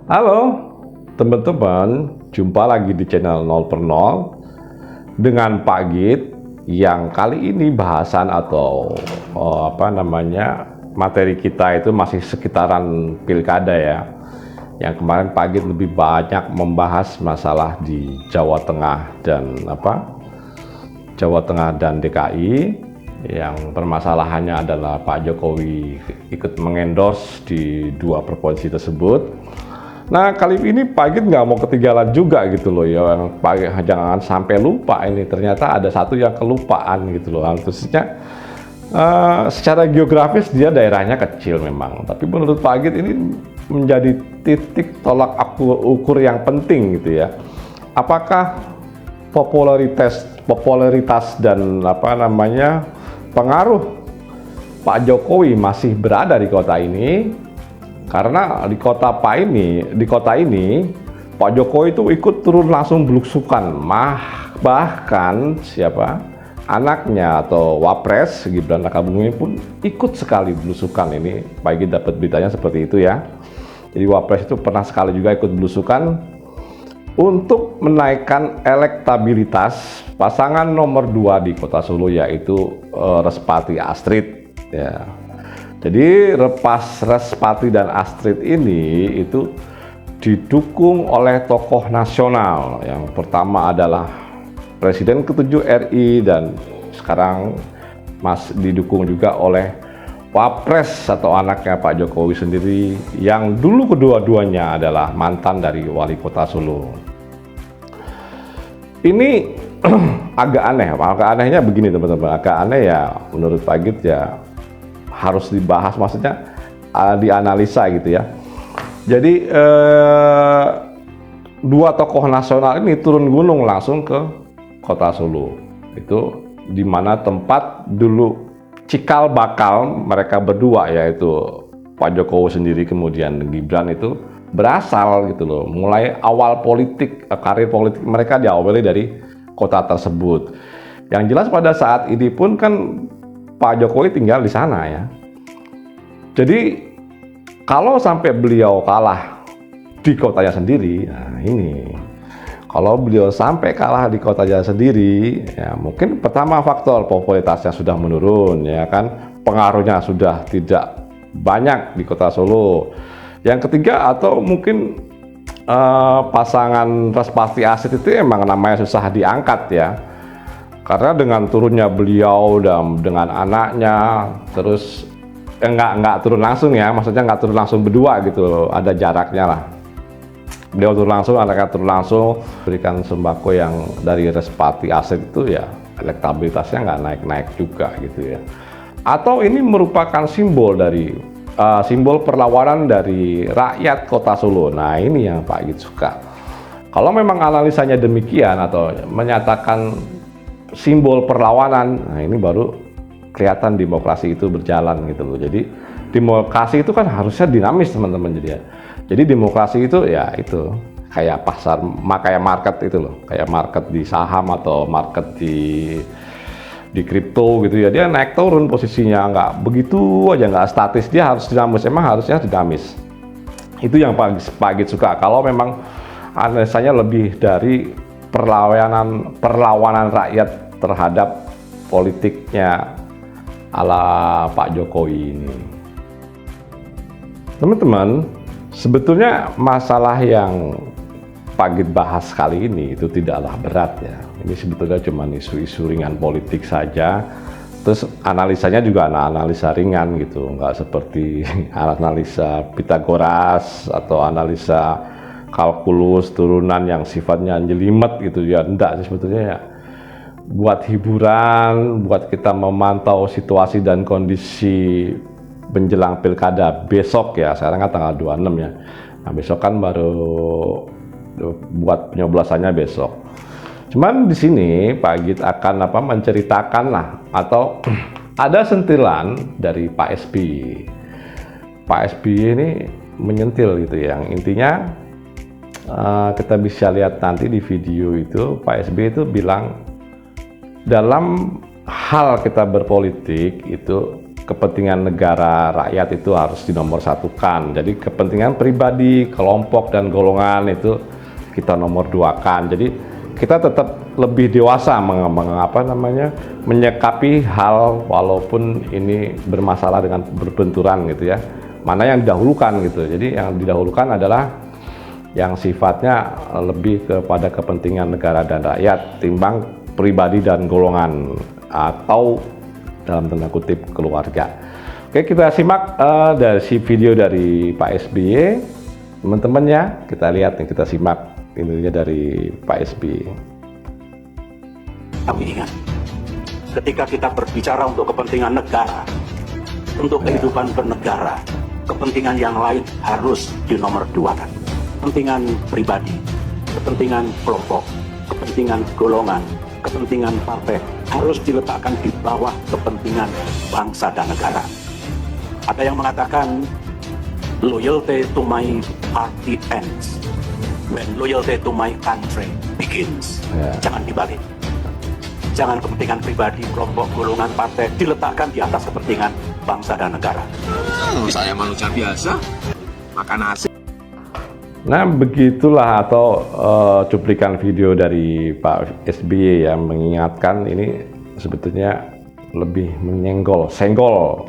Halo teman-teman, jumpa lagi di channel 0 per 0 dengan Pak Git yang kali ini bahasan atau materi kita itu masih sekitaran pilkada ya. Yang kemarin Pak Git lebih banyak membahas masalah di Jawa Tengah dan DKI. Yang permasalahannya adalah Pak Jokowi ikut mengendorse di dua provinsi tersebut. Nah, kali ini Pak Git nggak mau ketinggalan juga gitu loh ya. Jangan sampai lupa ini, ternyata ada satu yang kelupaan gitu loh. Khususnya secara geografis dia daerahnya kecil memang, tapi menurut Pak Git ini menjadi titik tolak ukur yang penting gitu ya. Apakah popularitas dan pengaruh Pak Jokowi masih berada di kota ini? Karena di kota ini Pak Jokowi itu ikut turun langsung belusukan, bahkan anaknya atau Wapres Gibran Rakabuming pun ikut sekali belusukan. Ini Pak Git dapat beritanya seperti itu ya. Jadi Wapres itu pernah sekali juga ikut belusukan untuk menaikkan elektabilitas pasangan nomor 2 di Kota Solo, yaitu Respati Astrid ya. Jadi Respati dan Astrid ini itu didukung oleh tokoh nasional. Yang pertama adalah Presiden ke-7 RI dan sekarang didukung juga oleh Wapres atau anaknya Pak Jokowi sendiri, yang dulu kedua-duanya adalah mantan dari Wali Kota Solo. Ini agak anehnya begini teman-teman, agak aneh ya menurut Pak Git ya. Harus dibahas, maksudnya dianalisa gitu ya. Jadi dua tokoh nasional ini turun gunung langsung ke Kota Solo. Itu dimana tempat dulu cikal bakal mereka berdua, yaitu Pak Jokowi sendiri kemudian Gibran, itu berasal gitu loh. Mulai awal karir politik mereka diawali dari kota tersebut. Yang jelas pada saat ini pun kan Pak Jokowi tinggal di sana ya. Jadi kalau sampai beliau kalah di kotanya sendiri, nah ini kalau beliau sampai kalah di kotanya sendiri, ya mungkin pertama faktor popularitasnya sudah menurun ya kan, pengaruhnya sudah tidak banyak di Kota Solo. Yang ketiga, atau mungkin pasangan Respati Astrid itu emang namanya susah diangkat ya. Karena dengan turunnya beliau dan dengan anaknya, terus nggak turun langsung ya, maksudnya nggak turun langsung berdua gitu, ada jaraknya lah. Beliau turun langsung, anaknya turun langsung, berikan sembako yang dari Respati Astrid itu ya elektabilitasnya nggak naik-naik juga gitu ya. Atau ini merupakan simbol perlawanan dari rakyat Kota Solo. Nah ini yang Pak Git suka. Kalau memang analisanya demikian atau menyatakan simbol perlawanan, nah ini baru kelihatan demokrasi itu berjalan gitu loh. Jadi demokrasi itu kan harusnya dinamis teman-teman. Jadi demokrasi itu ya itu kayak pasar, kayak market itu loh, kayak market di saham atau market di kripto gitu ya. Dia naik turun posisinya, nggak begitu aja, nggak statis, dia harus dinamis. Emang harusnya dinamis. Itu yang Pak Git suka. Kalau memang analisanya lebih dari perlawanan rakyat terhadap politiknya ala Pak Jokowi ini. Teman-teman, sebetulnya masalah yang Pak Git bahas kali ini itu tidaklah berat ya. Ini sebetulnya cuma isu-isu ringan politik saja. Terus analisanya juga analisa ringan gitu, nggak seperti analisa Pitagoras atau analisa kalkulus turunan yang sifatnya jelimet gitu ya. Enggak sih sebetulnya ya. Buat hiburan, buat kita memantau situasi dan kondisi menjelang pilkada besok ya. Sekarang kan tanggal 26 ya. Nah besok kan baru buat penyoblosannya besok. Cuman di sini Pak Git akan menceritakan lah, atau ada sentilan dari Pak SBY. Pak SBY ini menyentil gitu, yang intinya kita bisa lihat nanti di video itu. Pak SBY itu bilang dalam hal kita berpolitik itu kepentingan negara rakyat itu harus dinomorsatukan. Jadi kepentingan pribadi, kelompok dan golongan itu kita nomor duakan. Jadi kita tetap lebih dewasa menyikapi hal walaupun ini bermasalah dengan berbenturan gitu ya. Mana yang didahulukan gitu. Jadi yang didahulukan adalah yang sifatnya lebih kepada kepentingan negara dan rakyat timbang pribadi dan golongan atau dalam tanda kutip keluarga. Oke, kita simak dari video dari Pak SBY, teman-teman ya. Kita lihat nih, kita simak intinya dari Pak SBY. Kami ingat, ketika kita berbicara untuk kepentingan negara, untuk kehidupan bernegara, kepentingan yang lain harus dinomorduakan. Kepentingan pribadi, kepentingan kelompok, kepentingan golongan, kepentingan partai harus diletakkan di bawah kepentingan bangsa dan negara. Ada yang mengatakan loyalty to my party ends when loyalty to my country begins. Jangan dibalik. Jangan kepentingan pribadi, kelompok, golongan, partai diletakkan di atas kepentingan bangsa dan negara. Saya manusia biasa, makan nasi. Nah, begitulah atau cuplikan video dari Pak SBY yang mengingatkan ini sebetulnya lebih senggol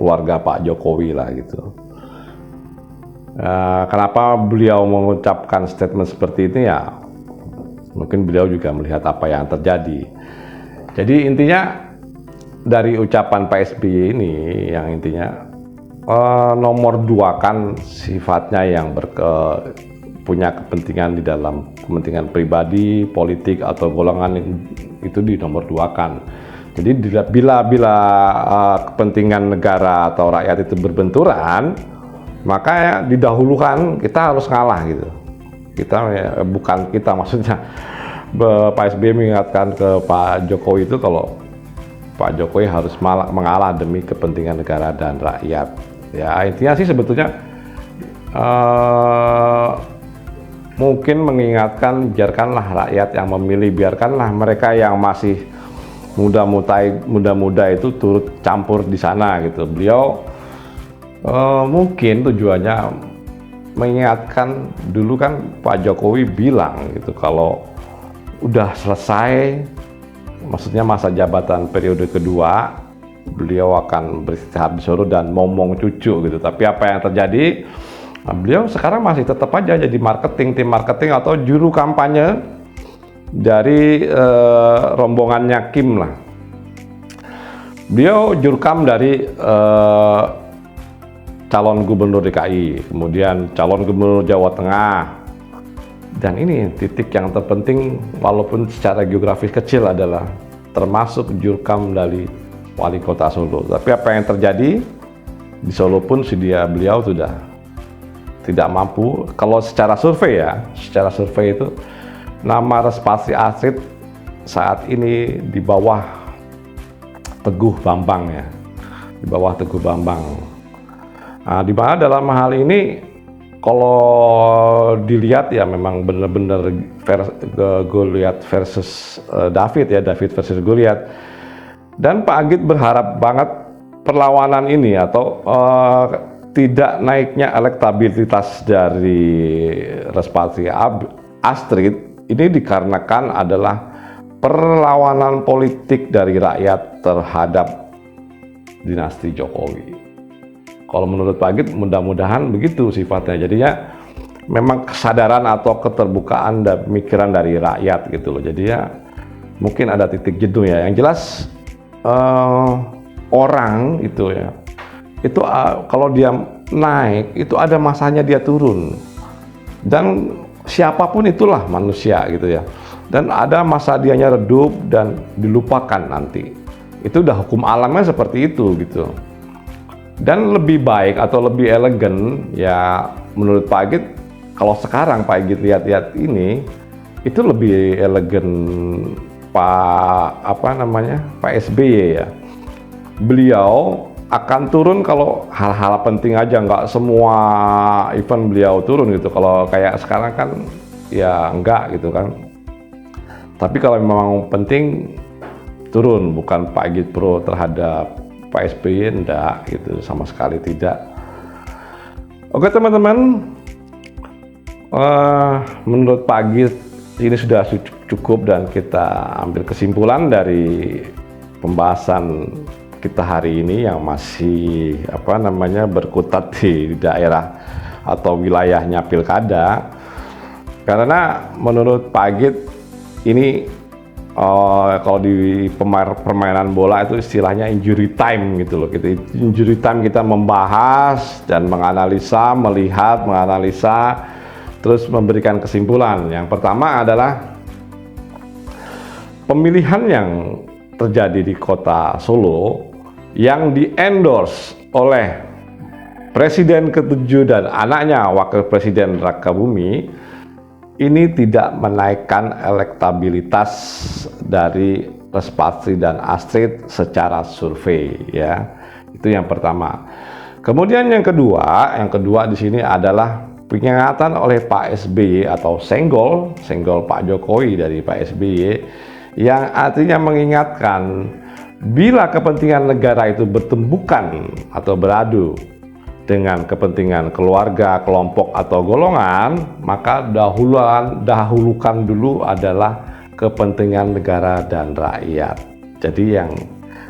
keluarga Pak Jokowi lah gitu. Kenapa beliau mengucapkan statement seperti ini ya? Mungkin beliau juga melihat apa yang terjadi. Jadi intinya dari ucapan Pak SBY ini yang intinya nomor duakan sifatnya yang punya kepentingan di dalam kepentingan pribadi, politik atau golongan itu dinomor duakan. Jadi bila kepentingan negara atau rakyat itu berbenturan, maka didahulukan kita harus ngalah gitu. Maksudnya Pak SBY mengingatkan ke Pak Jokowi itu kalau Pak Jokowi harus mengalah demi kepentingan negara dan rakyat. Ya intinya sih sebetulnya mungkin mengingatkan biarkanlah rakyat yang memilih, biarkanlah mereka yang masih muda-muda itu turut campur di sana gitu. Beliau mungkin tujuannya mengingatkan, dulu kan Pak Jokowi bilang gitu kalau udah selesai, maksudnya masa jabatan periode kedua, beliau akan beristirahat di Solo dan momong cucu gitu. Tapi apa yang terjadi? Nah, beliau sekarang masih tetap aja jadi tim marketing atau juru kampanye dari rombongannya Kim lah. Beliau jurkam dari calon gubernur DKI, kemudian calon gubernur Jawa Tengah. Dan ini titik yang terpenting walaupun secara geografis kecil adalah termasuk jurkam dari wali kota Solo. Tapi apa yang terjadi di Solo pun beliau sudah tidak mampu. Kalau secara survei itu nama Respati Astrid saat ini di bawah Teguh Bambang ya, di bawah Teguh Bambang. Nah, di mana dalam hal ini kalau dilihat ya memang benar-benar Goliat versus David ya, David versus Goliat. Dan Pak Agit berharap banget perlawanan ini atau tidak naiknya elektabilitas dari Respati Astrid ini dikarenakan adalah perlawanan politik dari rakyat terhadap dinasti Jokowi. Kalau menurut Pak Agit mudah-mudahan begitu sifatnya. Jadinya memang kesadaran atau keterbukaan dan pemikiran dari rakyat gitu loh. Jadi ya mungkin ada titik jenuh ya. Yang jelas orang itu ya, itu kalau dia naik itu ada masanya dia turun, dan siapapun itulah manusia gitu ya, dan ada masa dianya redup dan dilupakan nanti. Itu udah hukum alamnya seperti itu gitu. Dan lebih baik atau lebih elegan ya menurut Pak Agit, kalau sekarang Pak Agit lihat-lihat ini itu lebih elegan Pak SBY ya. Beliau akan turun kalau hal-hal penting aja, nggak semua event beliau turun gitu. Kalau kayak sekarang kan ya enggak gitu kan. Tapi kalau memang penting turun, bukan Pak Agit pro terhadap Pak SBY enggak, gitu, sama sekali tidak. Oke teman-teman, menurut Pak Git ini sudah cukup dan kita ambil kesimpulan dari pembahasan kita hari ini yang masih berkutat di daerah atau wilayahnya pilkada. Karena menurut Pak Git ini kalau di permainan bola itu istilahnya injury time gitu loh. Injury time kita membahas dan menganalisa, menganalisa, terus memberikan kesimpulan. Yang pertama adalah pemilihan yang terjadi di kota Solo yang di-endorse oleh Presiden ke-7 dan anaknya Wakil Presiden Raka Bumi ini tidak menaikkan elektabilitas dari Respatri dan Astrid secara survei, ya. Itu yang pertama. Kemudian yang kedua di sini adalah peringatan oleh Pak SBY atau senggol Pak Jokowi dari Pak SBY yang artinya mengingatkan bila kepentingan negara itu bertembukan atau beradu dengan kepentingan keluarga, kelompok atau golongan, maka dahulukan dulu adalah kepentingan negara dan rakyat. Jadi yang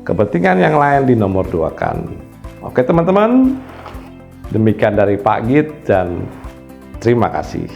kepentingan yang lain dinomor duakan. Oke teman-teman, demikian dari Pak Git dan terima kasih.